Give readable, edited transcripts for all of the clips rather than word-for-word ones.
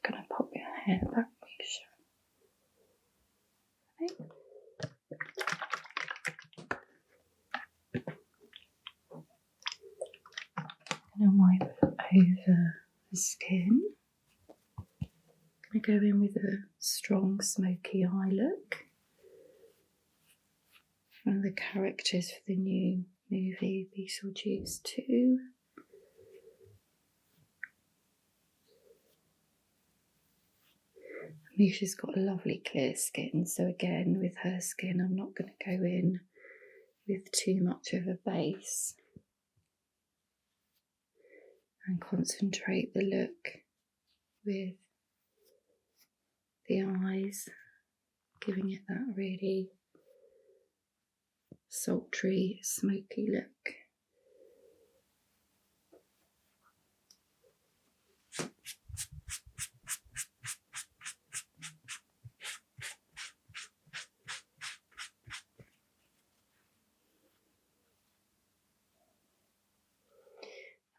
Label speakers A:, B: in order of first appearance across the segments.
A: going to pop your hair back, Misha. Okay. I'm going to wipe over the skin. I'm going to go in with a strong smoky eye look. One of the characters for the new movie Beetlejuice 2. Misha's got a lovely clear skin, so again with her skin I'm not going to go in with too much of a base and concentrate the look with the eyes, giving it that really sultry, smoky look.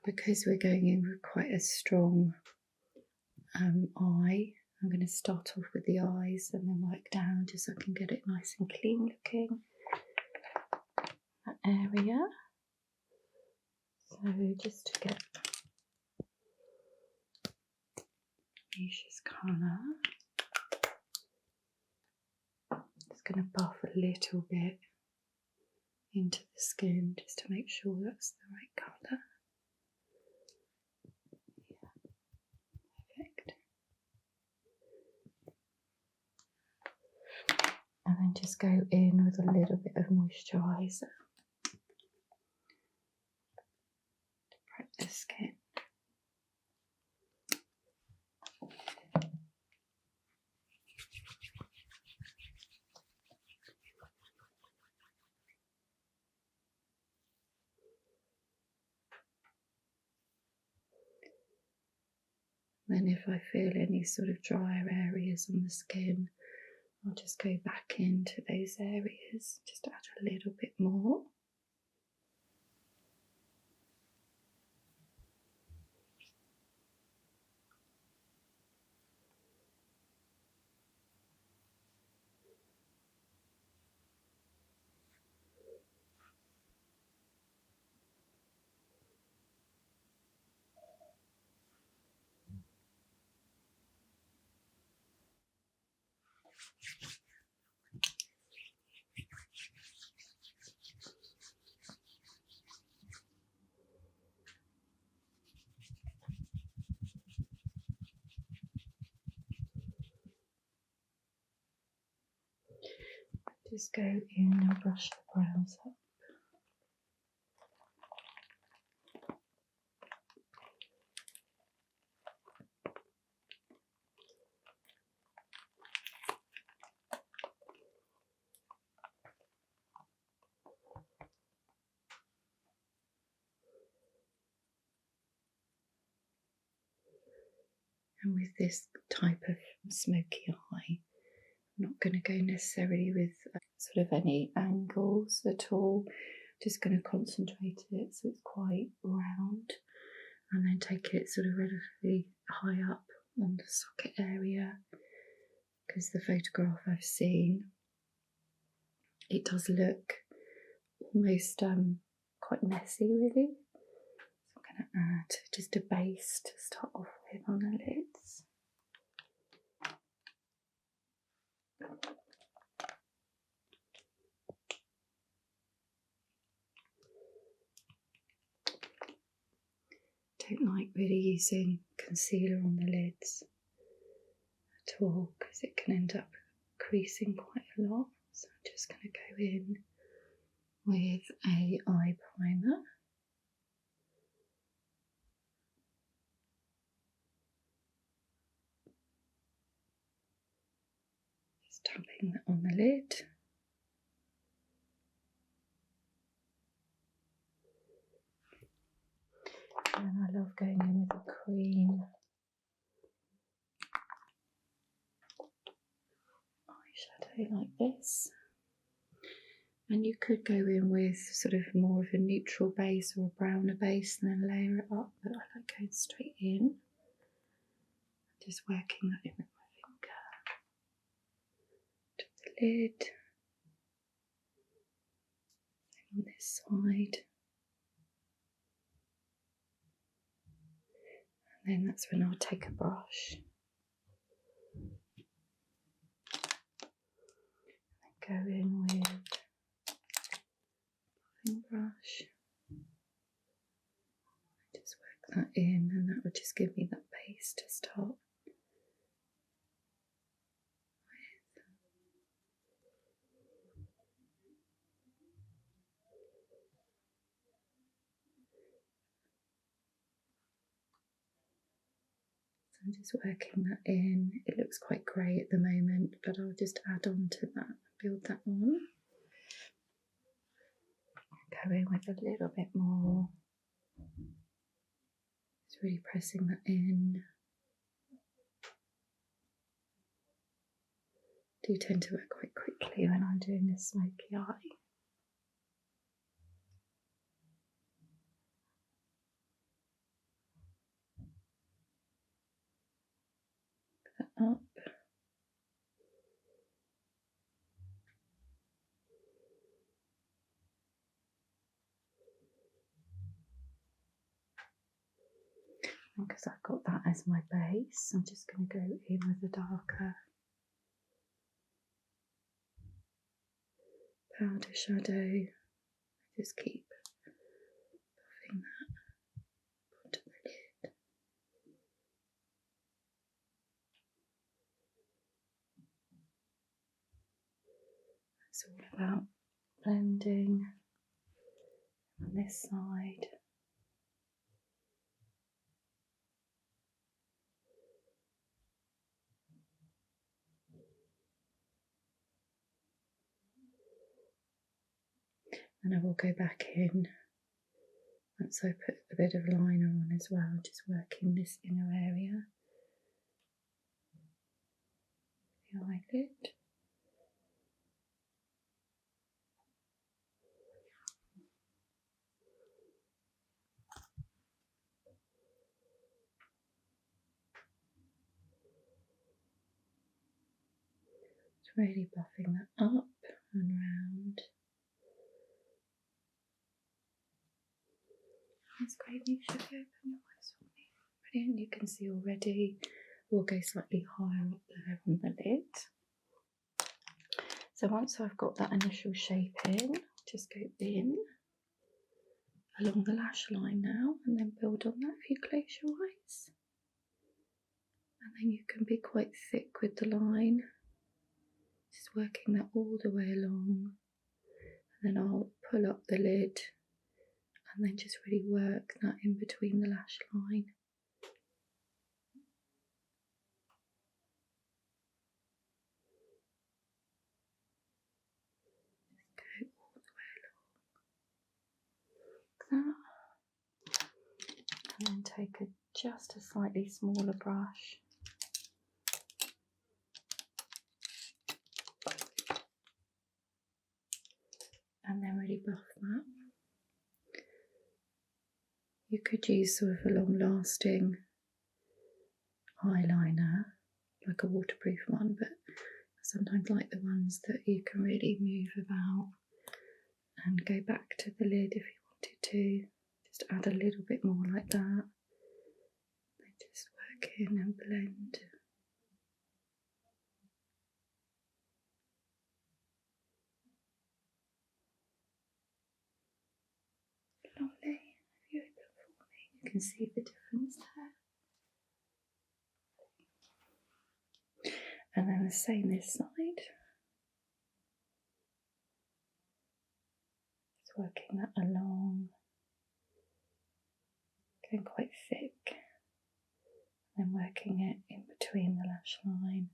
A: Because we're going in with quite a strong eye, I'm going to start off with the eyes and then work down just so I can get it nice and clean looking. That area. So just to get Misha's colour, just going to buff a little bit into the skin just to make sure that's the right colour. And then just go in with a little bit of moisturiser to prep the skin. Then if I feel any sort of drier areas on the skin, I'll just go back into those areas, just add a little bit more. Just go in and brush the brows up. And with this type of smoky eye, I'm not going to go necessarily with sort of any angles at all. Just going to concentrate it so it's quite round, and then take it sort of relatively high up on the socket area, because the photograph I've seen, it does look almost quite messy really. So I'm going to add just a base to start off with on the lids. Don't like really using concealer on the lids at all because it can end up creasing quite a lot. So I'm just going to go in with a eye primer. Just tapping that on the lid. And I love going in with a cream eyeshadow like this. And you could go in with sort of more of a neutral base or a browner base and then layer it up, but I like going straight in. Just working that in with my finger to the lid. Same on this side. And then that's when I'll take a brush and go in with a brush. Just work that in, and that will just give me that base to start with. So I'm just working that in. It looks quite grey at the moment, but I'll just add on to that and build that on. Go in with a little bit more. Just really pressing that in. I do tend to work quite quickly when I'm doing this smoky eye. Put that up. Because I've got that as my base, I'm just going to go in with a darker powder shadow. Just keep buffing that onto the lid. It's all about blending on this side. And I will go back in once I put a bit of liner on as well, just working this inner area, the eyelid. Just really buffing that up and round. That's great, Misha. Open your eyes for me. Brilliant, you can see already. We'll go slightly higher up there on the lid. So once I've got that initial shape in, just go in along the lash line now and then build on that if you close your eyes. And then you can be quite thick with the line. Just working that all the way along. And then I'll pull up the lid and then just really work that in between the lash line. Just go all the way along like that. And then take just a slightly smaller brush. And then really buff that. You could use sort of a long-lasting eyeliner, like a waterproof one, but I sometimes like the ones that you can really move about and go back to the lid if you wanted to. Just add a little bit more like that. Then just work in and blend. Lovely. If you open for me, you can see the difference there. And then the same this side. Just working that along, going quite thick, then working it in between the lash line.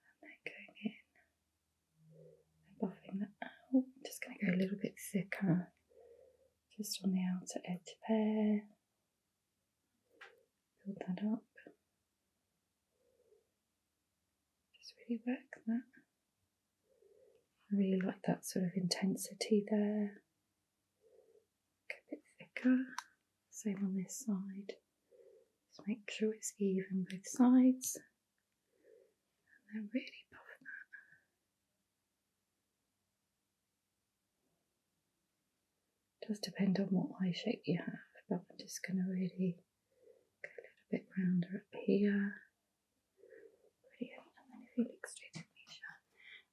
A: And then going in and buffing that out. Just going to go a little bit thicker, just on the outer edge there. Build that up. Just really work that. I really like that sort of intensity there. Go a bit thicker. Same on this side. make sure it's even both sides, and then really buff that. It does depend on what eye shape you have, but I'm just going to really go a little bit rounder up here. Brilliant. And then if you look straight at Misha,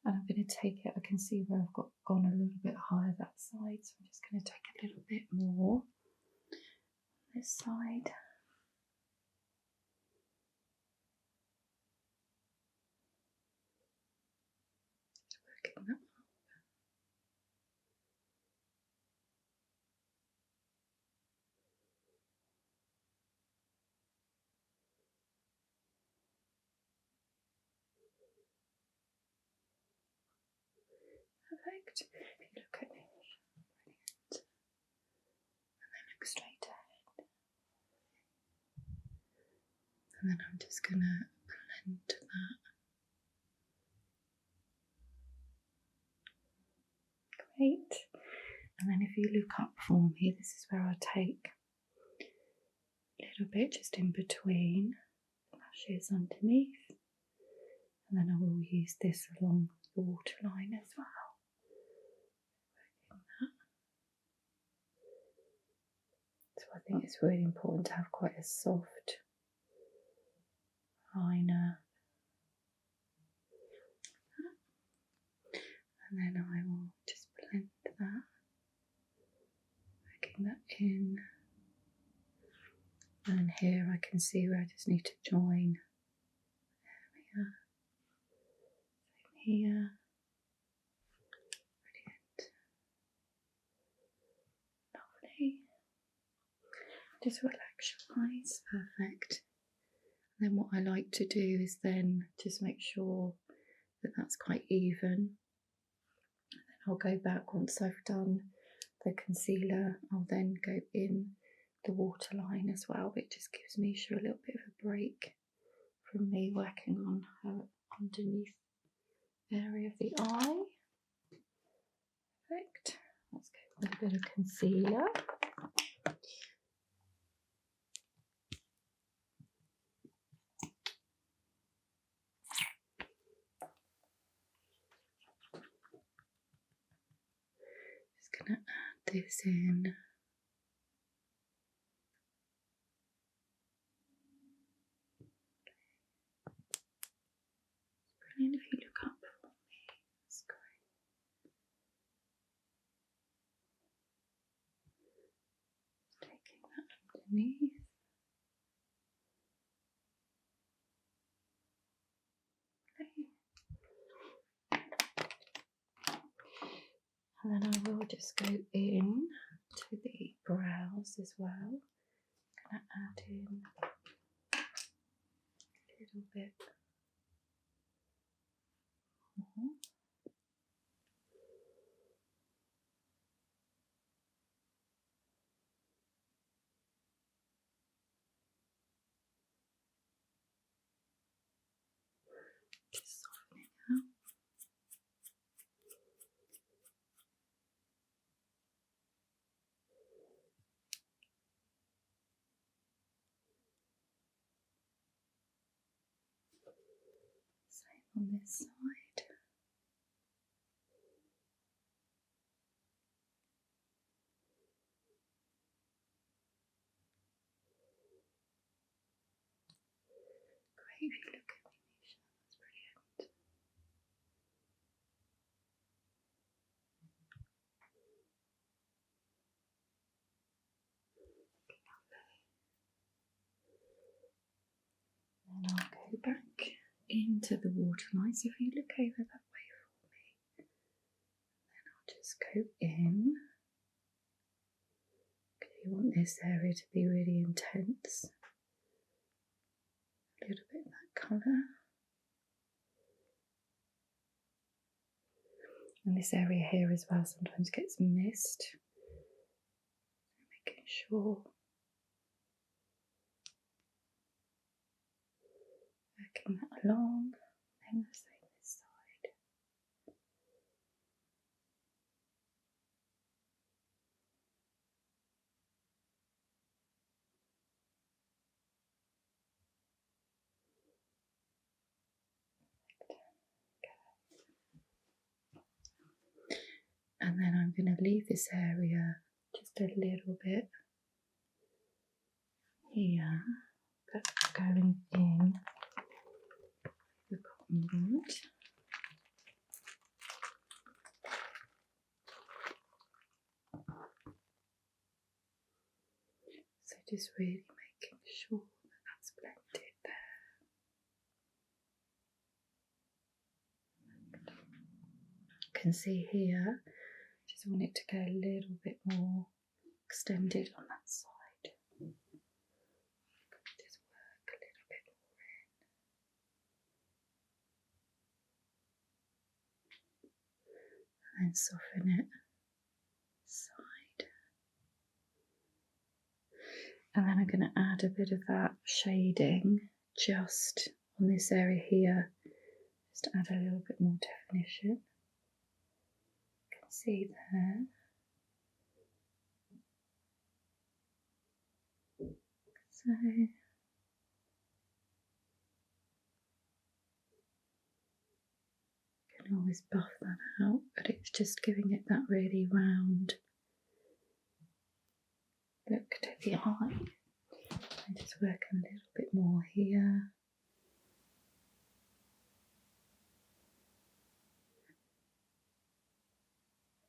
A: and I'm going to take it, I can see where I've gone a little bit higher that side, so I'm just going to take a little bit more on this side. Working that up. Perfect. If you look at me, brilliant. And then look straight ahead. And then I'm just going to blend that. Great. And then if you look up for me, this is where I'll take a little bit just in between the lashes underneath. And then I will use this along the waterline as well. So I think it's really important to have quite a soft liner. And then I will just blend that, working that in. And here I can see where I just need to join. There we are. Same here. Brilliant. Lovely. Just relax your eyes. Perfect. And then what I like to do is then just make sure that that's quite even. And then I'll go back once I've done the concealer. I'll then go in the waterline as well. It just gives Misha a little bit of a break from me working on her underneath area of the eye. Perfect. Let's go with a bit of concealer. Just going to add this in. Brilliant. If you look up for me, that's great. Taking that underneath. And then I will just go in to the brows as well. I'm going to add in a little bit more. Just softening out. Same on this side. Great, if you look at me, Misha, that's brilliant. Then I'll go back into the waterline. So if you look over that way for me, then I'll just go in. Because you want this area to be really intense. A little bit of that colour. And this area here as well sometimes gets missed. Making sure. Working that along. And the same this side. And then I'm going to leave this area just a little bit here, but going in the cotton bud. So just really making sure that that's blended there. You can see here, just want it to go a little bit more extended on that side. Just work a little bit more in. And then soften it side. And then I'm going to add a bit of that shading just on this area here, just to add a little bit more definition. You can see there. So you can always buff that out, but it's just giving it that really round look to the eye. I just work a little bit more here.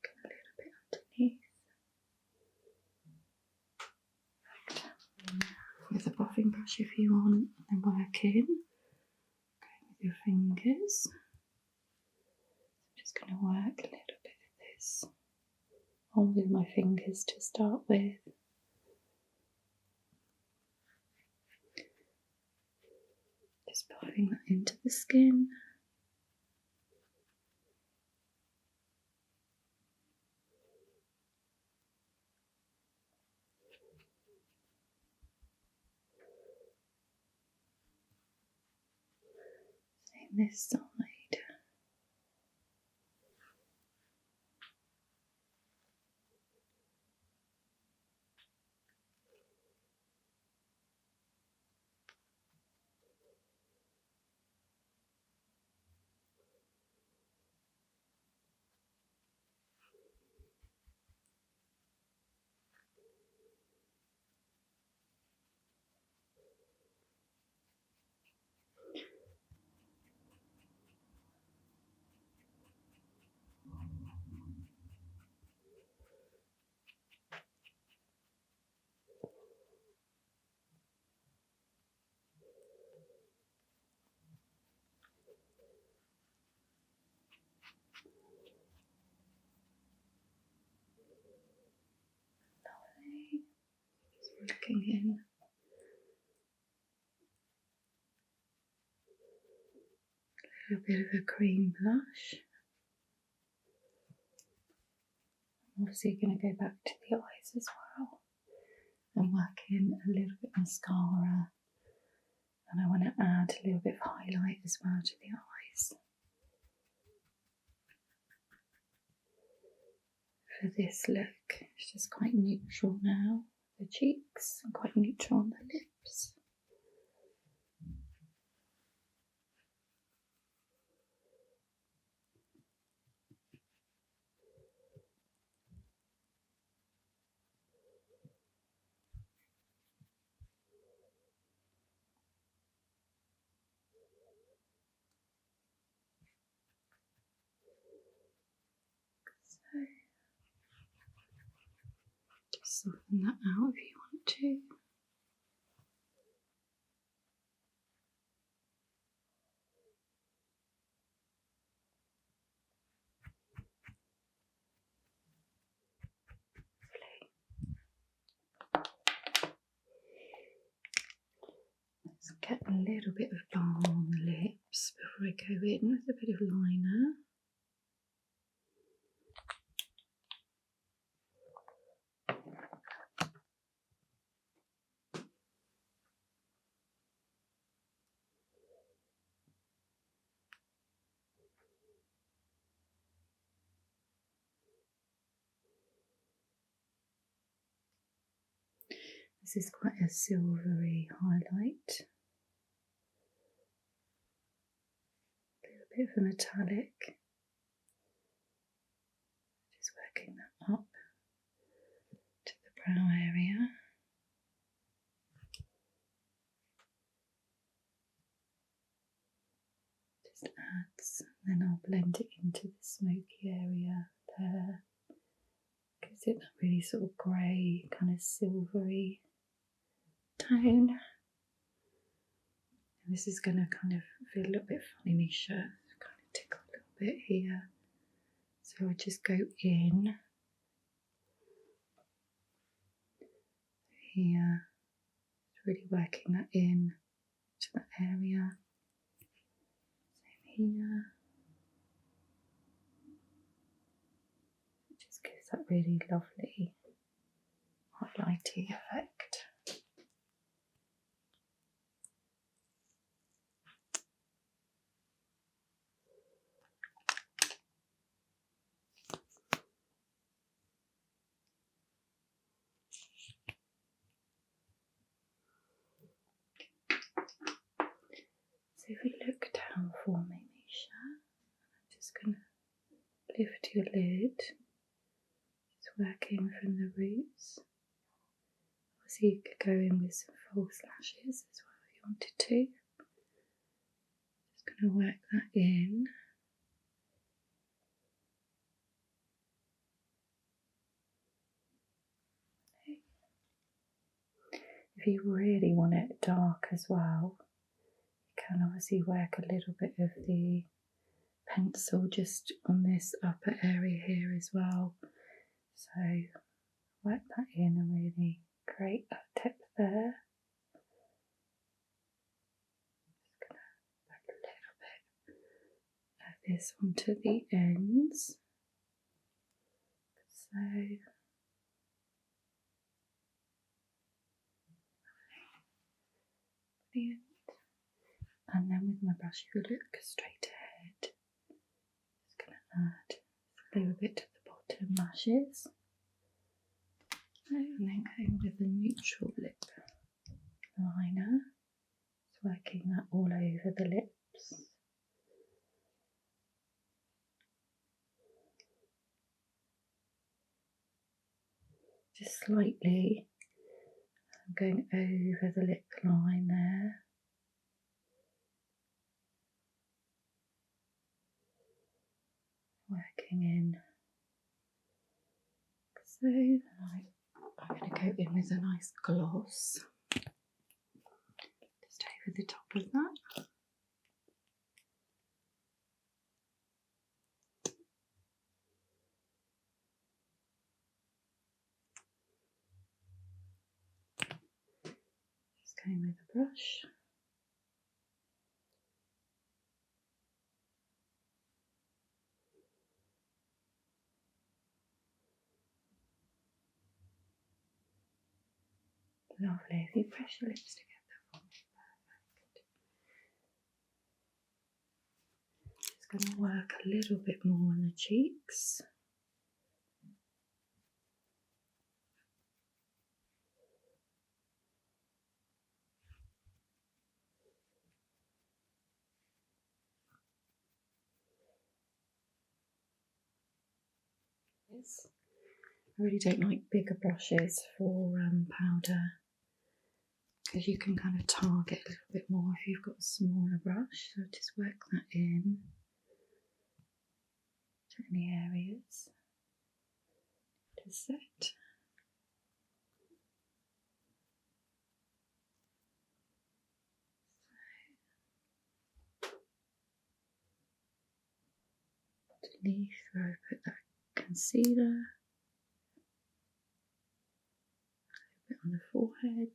A: A little bit underneath. With a buffing brush if you want, and then work in. Going with your fingers. I'm just going to work a little bit of this on with my fingers to start with. Just buffing that into the skin. Same this side. Working in. A little bit of a cream blush. I'm obviously going to go back to the eyes as well and work in a little bit of mascara, and I want to add a little bit of highlight as well to the eyes. For this look, it's just quite neutral now. The cheeks and quite neutral on the lips. So just soften that out if you want to. Let's get a little bit of balm on the lips before I go in with a bit of liner. This is quite a silvery highlight. A little bit of a metallic. Just work up to the brow area. Just adds, and then I'll blend it into the smoky area there. Gives it that really sort of grey, kind of silvery tone. And this is going to kind of feel a little bit funny, Misha. Kind of tickle a little bit here. So I just go in here, really working that in to that area. Same here. It just gives that really lovely highlighty effect. So if you look down for me, Misha, I'm just going to lift your lid, just working from the roots. Obviously you could go in with some false lashes as well if you wanted to. Just going to work that in. Okay. If you really want it dark as well, can obviously work a little bit of the pencil just on this upper area here as well. So work that in and really create that depth there. Just going to put a little bit of this onto the ends. So brilliant. And then with my brush, if you look straight ahead, just going to add a little bit to the bottom lashes. And then going with the neutral lip liner, just working that all over the lips. Just slightly, I'm going over the lip line there. Working in. So I'm going to go in with a nice gloss. Just over the top of that. Just going with a brush. Lovely. If you press your lips together for me, perfect. Just going to work a little bit more on the cheeks. I really don't like bigger brushes for powder, because you can kind of target a little bit more if you've got a smaller brush. So just work that in to any areas to set. Underneath where I put that concealer, a little bit on the forehead.